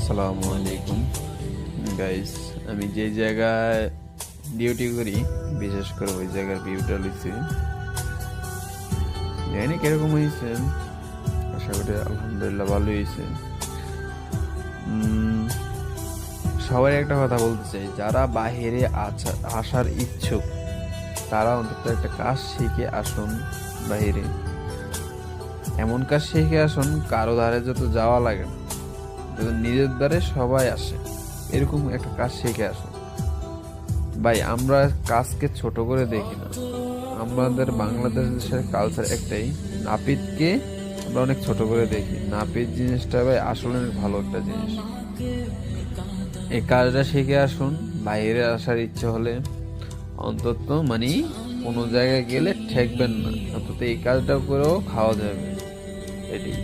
আসসালামু আলাইকুম গাইস। আমি যে জায়গায় ডিউটি করি, বিশেষ করে ওই জায়গার ভিউটা লিখছি, জানি কিরকম হয়েছে। আশা করি আলহামদুলিল্লাহ ভালো হয়েছে। সবাই একটা কথা বলতে চাই, যারা বাহিরে আসার ইচ্ছুক তারা অন্তত একটা কাজ শিখে আসুন। বাহিরে এমন কাজ শিখে আসুন কারো ধারে যত যাওয়া লাগে না, নিজের দ্বারে সবাই আসে, এরকম একটা কাজ শিখে আসুন ভাই। আমরা কাজকে ছোট করে দেখি না। আমাদের বাংলাদেশের কালচার একটাই, নাপিতকে আমরা অনেক ছোট করে দেখি। নাপিত জিনিসটা ভাই আসলে অনেক ভালো একটা জিনিস। এই কাজটা শিখে আসুন। বাইরে আসার ইচ্ছে হলে অন্তত কোনো জায়গায় গেলে ঠেকবেন না, অন্তত এই কাজটা করেও খাওয়া যাবে, এটাই।